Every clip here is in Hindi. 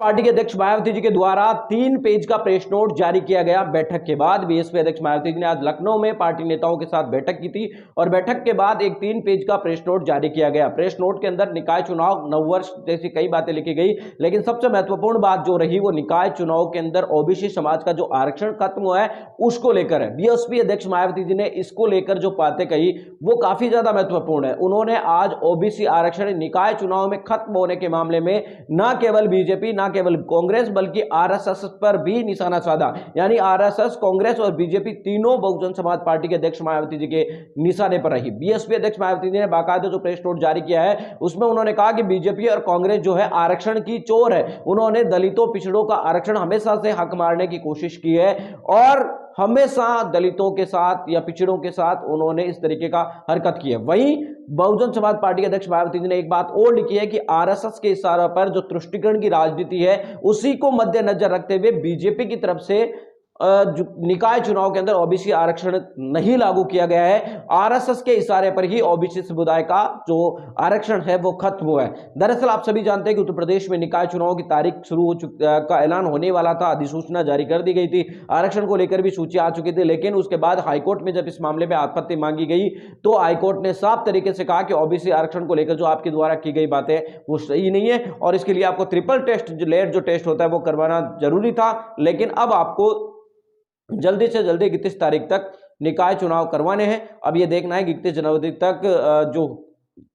पार्टी के अध्यक्ष मायावती जी के द्वारा 3 पेज का प्रेस नोट जारी किया गया। बैठक के बाद बीएसपी अध्यक्ष मायावती जी ने आज लखनऊ में पार्टी नेताओं के साथ बैठक की थी और बैठक के बाद एक 3 पेज का प्रेस नोट जारी किया गया। प्रेस नोट के अंदर निकाय चुनाव, नववर्ष जैसी कई बातें लिखी गई, लेकिन सबसे महत्वपूर्ण बात जो रही वो निकाय चुनाव के अंदर ओबीसी समाज का जो आरक्षण खत्म हुआ है उसको लेकर है। बीएसपी अध्यक्ष मायावती जी ने इसको लेकर जो बातें कही वो काफी ज्यादा महत्वपूर्ण है। उन्होंने आज ओबीसी आरक्षण निकाय चुनाव में खत्म होने के मामले में न केवल बीजेपी, न केवल कांग्रेस बल्कि आरएसएस पर भी निशाना साधा। यानी आरएसएस, कांग्रेस और बीजेपी तीनों बहुजन समाज पार्टी के अध्यक्ष मायावती जी के निशाने पर रही। बीएसपी अध्यक्ष मायावती जी ने बाकायदा जो प्रेस नोट जारी किया है उसमें उन्होंने कहा कि बीजेपी और कांग्रेस जो है आरक्षण की चोर है। उन्होंने दलितों, पिछड़ों का आरक्षण हमेशा से हक मारने की कोशिश की है और हमेशा दलितों के साथ या पिछड़ों के साथ उन्होंने इस तरीके का हरकत की है। वहीं बहुजन समाज पार्टी के अध्यक्ष मायावती जी ने एक बात और लिखी है कि आरएसएस के इशारे पर जो तुष्टीकरण की राजनीति है उसी को मद्देनजर रखते हुए बीजेपी की तरफ से निकाय चुनाव के अंदर ओबीसी आरक्षण नहीं लागू किया गया है। आरएसएस के इशारे पर ही ओबीसी समुदाय का जो आरक्षण है वो खत्म हुआ है। दरअसल आप सभी जानते हैं कि उत्तर प्रदेश में निकाय चुनाव की तारीख शुरू हो का ऐलान होने वाला था, अधिसूचना जारी कर दी गई थी, आरक्षण को लेकर भी सूची आ चुकी थी, लेकिन उसके बाद हाईकोर्ट में जब इस मामले में आपत्ति मांगी गई तो हाईकोर्ट ने साफ तरीके से कहा कि ओबीसी आरक्षण को लेकर जो आपके द्वारा की गई बातें वो सही नहीं है और इसके लिए आपको ट्रिपल टेस्ट, लेयर जो टेस्ट होता है वो करवाना जरूरी था। लेकिन अब आपको जल्दी से जल्दी 31 तारीख तक निकाय चुनाव करवाने हैं। अब ये देखना है कि 31 जनवरी तक जो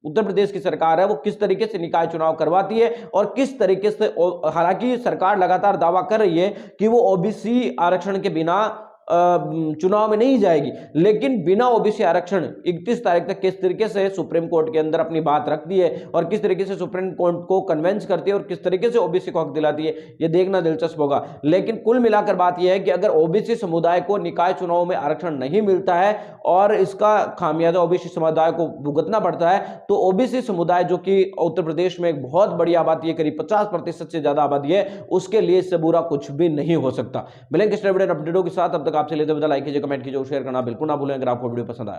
उत्तर प्रदेश की सरकार है वो किस तरीके से निकाय चुनाव करवाती है और किस तरीके से, हालांकि सरकार लगातार दावा कर रही है कि वो ओबीसी आरक्षण के बिना चुनाव में नहीं जाएगी, लेकिन बिना ओबीसी आरक्षण 31 तारीख तक किस तरीके से सुप्रीम कोर्ट के अंदर अपनी बात रखती है और किस तरीके से सुप्रीम कोर्ट को कन्वेंस करती है और किस तरीके से ओबीसी को हक दिलाती है, ये देखना दिलचस्प होगा। लेकिन कुल मिलाकर बात यह है कि अगर ओबीसी समुदाय को निकाय चुनाव में आरक्षण नहीं मिलता है और इसका खामियाजा ओबीसी समुदाय को भुगतना पड़ता है तो ओबीसी समुदाय जो कि उत्तर प्रदेश में एक बहुत बड़ी आबादी है, करीब 50% से ज्यादा आबादी है, उसके लिए इससे बुरा कुछ भी नहीं हो सकता। मिलेंगे अपडेटों के साथ, तब तक आपसे लेते हुए लाइक कीजिए, कमेंट कीजिए और शेयर करना बिल्कुल ना भूलें अगर आपको वीडियो पसंद आए।